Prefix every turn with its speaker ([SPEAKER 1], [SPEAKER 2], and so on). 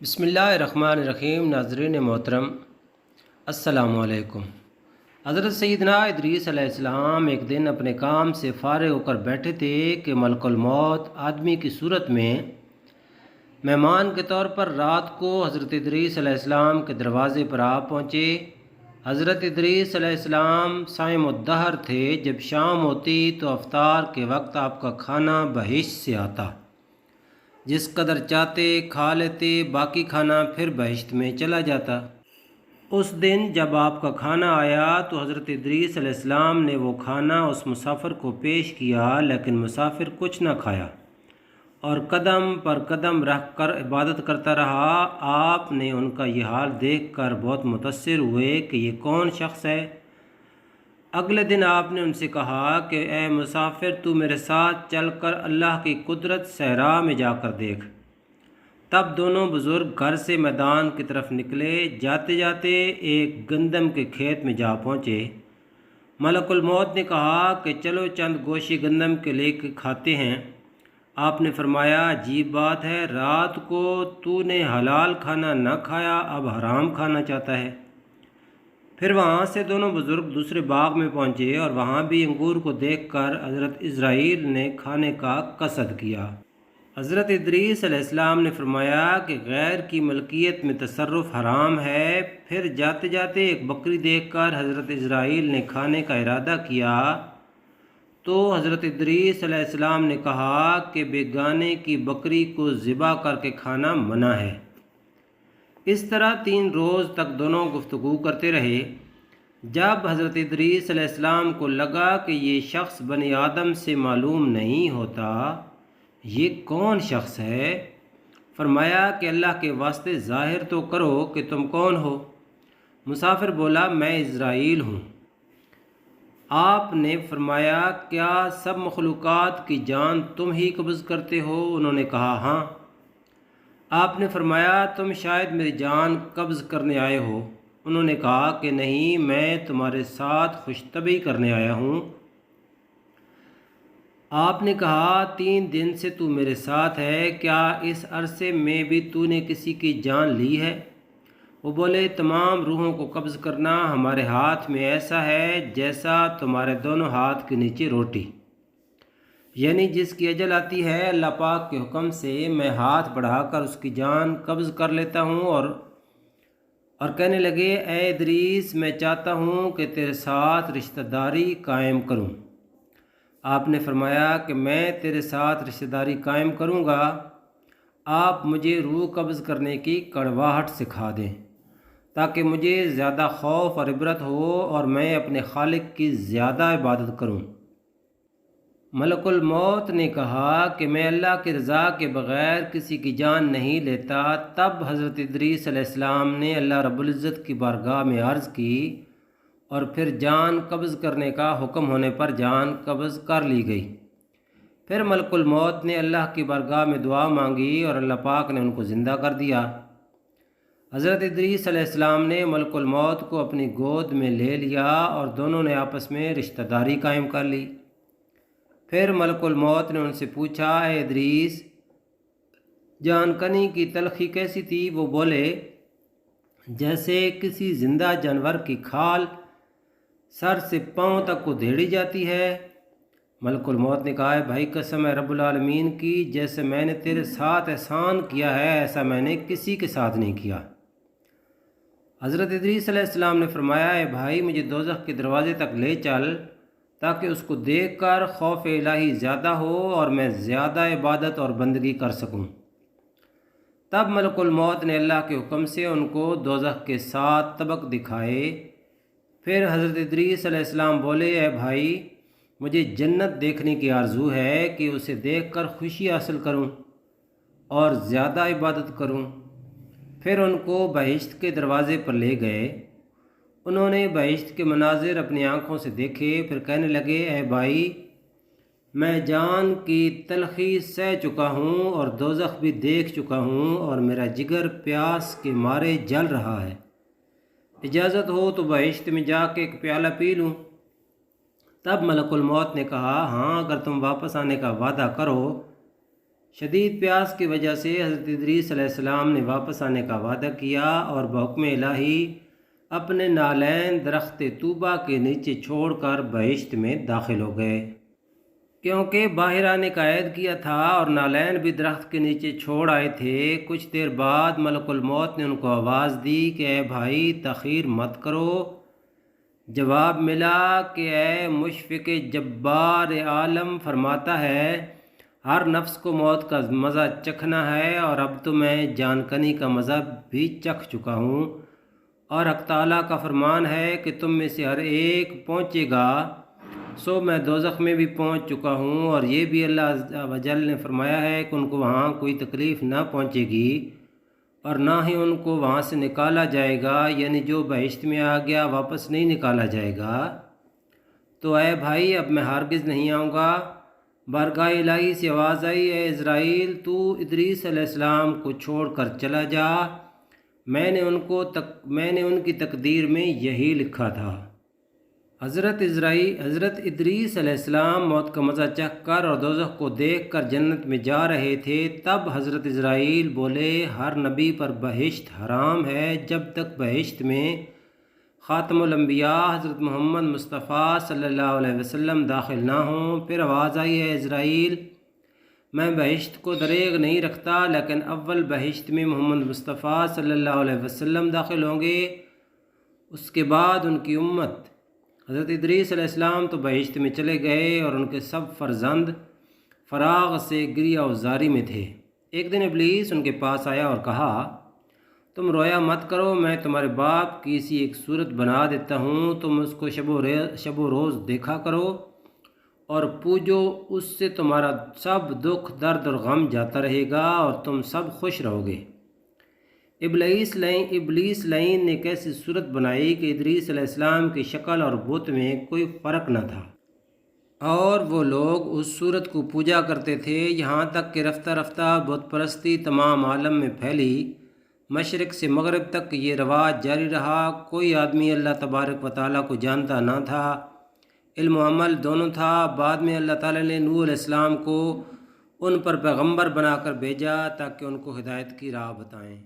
[SPEAKER 1] بسم اللہ الرحمن الرحیم۔ ناظرین محترم، السلام علیکم۔ حضرت سیدنا ادریس علیہ السلام ایک دن اپنے کام سے فارغ ہو کر بیٹھے تھے کہ ملک الموت آدمی کی صورت میں مہمان کے طور پر رات کو حضرت ادریس علیہ السلام کے دروازے پر آ پہنچے۔ حضرت ادریس علیہ السلام صائم الدہر تھے۔ جب شام ہوتی تو افطار کے وقت آپ کا کھانا بہشت سے آتا، جس قدر چاہتے کھا لیتے، باقی کھانا پھر بہشت میں چلا جاتا۔ اس دن جب آپ کا کھانا آیا تو حضرت ادریس علیہ السلام نے وہ کھانا اس مسافر کو پیش کیا، لیکن مسافر کچھ نہ کھایا اور قدم پر قدم رکھ کر عبادت کرتا رہا۔ آپ نے ان کا یہ حال دیکھ کر بہت متاثر ہوئے کہ یہ کون شخص ہے۔ اگلے دن آپ نے ان سے کہا کہ اے مسافر، تو میرے ساتھ چل کر اللہ کی قدرت صحرا میں جا کر دیکھ۔ تب دونوں بزرگ گھر سے میدان کی طرف نکلے۔ جاتے جاتے ایک گندم کے کھیت میں جا پہنچے۔ ملک الموت نے کہا کہ چلو چند گوشی گندم کے لے کے کھاتے ہیں۔ آپ نے فرمایا، عجیب بات ہے، رات کو تو نے حلال کھانا نہ کھایا، اب حرام کھانا چاہتا ہے۔ پھر وہاں سے دونوں بزرگ دوسرے باغ میں پہنچے اور وہاں بھی انگور کو دیکھ کر حضرت اسرائیل نے کھانے کا قصد کیا۔ حضرت ادریس علیہ السلام نے فرمایا کہ غیر کی ملکیت میں تصرف حرام ہے۔ پھر جاتے جاتے ایک بکری دیکھ کر حضرت اسرائیل نے کھانے کا ارادہ کیا تو حضرت ادریس علیہ السلام نے کہا کہ بیگانے کی بکری کو ذبح کر کے کھانا منع ہے۔ اس طرح 3 روز تک دونوں گفتگو کرتے رہے۔ جب حضرت ادریس علیہ السلام کو لگا کہ یہ شخص بنی آدم سے معلوم نہیں ہوتا، یہ کون شخص ہے، فرمایا کہ اللہ کے واسطے ظاہر تو کرو کہ تم کون ہو۔ مسافر بولا، میں اسرائیل ہوں۔ آپ نے فرمایا، کیا سب مخلوقات کی جان تم ہی قبض کرتے ہو؟ انہوں نے کہا، ہاں۔ آپ نے فرمایا، تم شاید میری جان قبض کرنے آئے ہو۔ انہوں نے کہا کہ نہیں، میں تمہارے ساتھ خوش طبعی کرنے آیا ہوں۔ آپ نے کہا، 3 دن سے تو میرے ساتھ ہے، کیا اس عرصے میں بھی تو نے کسی کی جان لی ہے؟ وہ بولے، تمام روحوں کو قبض کرنا ہمارے ہاتھ میں ایسا ہے جیسا تمہارے دونوں ہاتھ کے نیچے روٹی، یعنی جس کی اجل آتی ہے اللہ پاک کے حکم سے میں ہاتھ بڑھا کر اس کی جان قبض کر لیتا ہوں۔ اور کہنے لگے، اے ادریس، میں چاہتا ہوں کہ تیرے ساتھ رشتہ داری قائم کروں۔ آپ نے فرمایا کہ میں تیرے ساتھ رشتہ داری قائم کروں گا، آپ مجھے روح قبض کرنے کی کڑواہٹ سکھا دیں تاکہ مجھے زیادہ خوف اور عبرت ہو اور میں اپنے خالق کی زیادہ عبادت کروں۔ ملک الموت نے کہا کہ میں اللہ کی رضا کے بغیر کسی کی جان نہیں لیتا۔ تب حضرت ادریس علیہ السلام نے اللہ رب العزت کی بارگاہ میں عرض کی اور پھر جان قبض کرنے کا حکم ہونے پر جان قبض کر لی گئی۔ پھر ملک الموت نے اللہ کی بارگاہ میں دعا مانگی اور اللہ پاک نے ان کو زندہ کر دیا۔ حضرت ادریس علیہ السلام نے ملک الموت کو اپنی گود میں لے لیا اور دونوں نے آپس میں رشتہ داری قائم کر لی۔ پھر ملک الموت نے ان سے پوچھا، اے ادریس، جان کنی کی تلخی کیسی تھی؟ وہ بولے، جیسے کسی زندہ جانور کی کھال سر سے پاؤں تک کو دھیڑی جاتی ہے۔ ملک الموت نے کہا، بھائی قسم ہے رب العالمین کی، جیسے میں نے تیرے ساتھ احسان کیا ہے ایسا میں نے کسی کے ساتھ نہیں کیا۔ حضرت ادریس علیہ السلام نے فرمایا، اے بھائی، مجھے دوزخ کے دروازے تک لے چل تاکہ اس کو دیکھ کر خوف الہی زیادہ ہو اور میں زیادہ عبادت اور بندگی کر سکوں۔ تب ملک الموت نے اللہ کے حکم سے ان کو دوزخ کے 7 طبق دکھائے۔ پھر حضرت ادریس علیہ السلام بولے، اے بھائی، مجھے جنت دیکھنے کی آرزو ہے کہ اسے دیکھ کر خوشی حاصل کروں اور زیادہ عبادت کروں۔ پھر ان کو بہشت کے دروازے پر لے گئے۔ انہوں نے بہشت کے مناظر اپنی آنکھوں سے دیکھے۔ پھر کہنے لگے، اے بھائی، میں جان کی تلخی سہ چکا ہوں اور دوزخ بھی دیکھ چکا ہوں اور میرا جگر پیاس کے مارے جل رہا ہے۔ اجازت ہو تو بہشت میں جا کے ایک پیالہ پی لوں۔ تب ملک الموت نے کہا، ہاں، اگر تم واپس آنے کا وعدہ کرو شدید پیاس کی وجہ سے حضرت ادریس علیہ السلام نے واپس آنے کا وعدہ کیا اور بحکم الہی اپنے نالین درخت طوبہ کے نیچے چھوڑ کر بہشت میں داخل ہو گئے، کیونکہ باہر آنے کا عہد کیا تھا اور نالین بھی درخت کے نیچے چھوڑ آئے تھے۔ کچھ دیر بعد ملک الموت نے ان کو آواز دی کہ اے بھائی تاخیر مت کرو۔ جواب ملا کہ اے مشفق جبار عالم فرماتا ہے ہر نفس کو موت کا مزہ چکھنا ہے، اور اب تو میں جان کنی کا مزہ بھی چکھ چکا ہوں، اور حق تعالیٰ کا فرمان ہے کہ تم میں سے ہر ایک پہنچے گا، سو میں دوزخ میں بھی پہنچ چکا ہوں، اور یہ بھی اللہ عز و جل نے فرمایا ہے کہ ان کو وہاں کوئی تکلیف نہ پہنچے گی اور نہ ہی ان کو وہاں سے نکالا جائے گا، یعنی جو بہشت میں آ گیا واپس نہیں نکالا جائے گا۔ تو اے بھائی اب میں ہرگز نہیں آؤں گا۔ بارگاہ الہی سے آواز آئی، اے اسرائیل تو ادریس علیہ السلام کو چھوڑ کر چلا جا، میں نے ان کی تقدیر میں یہی لکھا تھا۔ حضرت ادریس علیہ السلام موت کا مزہ چکھ کر اور دوزخ کو دیکھ کر جنت میں جا رہے تھے، تب حضرت اسرائیل بولے ہر نبی پر بہشت حرام ہے جب تک بہشت میں خاتم الانبیاء حضرت محمد مصطفیٰ صلی اللہ علیہ وسلم داخل نہ ہوں۔ پھر آواز آئی، ہے اسرائیل میں بہشت کو دریغ نہیں رکھتا، لیکن اول بہشت میں محمد مصطفیٰ صلی اللہ علیہ وسلم داخل ہوں گے، اس کے بعد ان کی امت۔ حضرت ادریس علیہ السلام تو بہشت میں چلے گئے اور ان کے سب فرزند فراغ سے گریہ و زاری میں تھے۔ ایک دن ابلیس ان کے پاس آیا اور کہا تم رویا مت کرو، میں تمہارے باپ کی سی ایک صورت بنا دیتا ہوں، تم اس کو شب و روز دیکھا کرو اور پوجو، اس سے تمہارا سب دکھ درد اور غم جاتا رہے گا اور تم سب خوش رہو گے۔ ابلیس لعین نے ایک ایسی صورت بنائی کہ ادریس علیہ السلام کی شکل اور بت میں کوئی فرق نہ تھا، اور وہ لوگ اس صورت کو پوجا کرتے تھے، یہاں تک کہ رفتہ رفتہ بت پرستی تمام عالم میں پھیلی۔ مشرق سے مغرب تک یہ رواج جاری رہا، کوئی آدمی اللہ تبارک و تعالیٰ کو جانتا نہ تھا، علم و عمل دونوں تھا۔ بعد میں اللہ تعالیٰ نے نوح علیہ السلام کو ان پر پیغمبر بنا کر بھیجا تاکہ ان کو ہدایت کی راہ بتائیں۔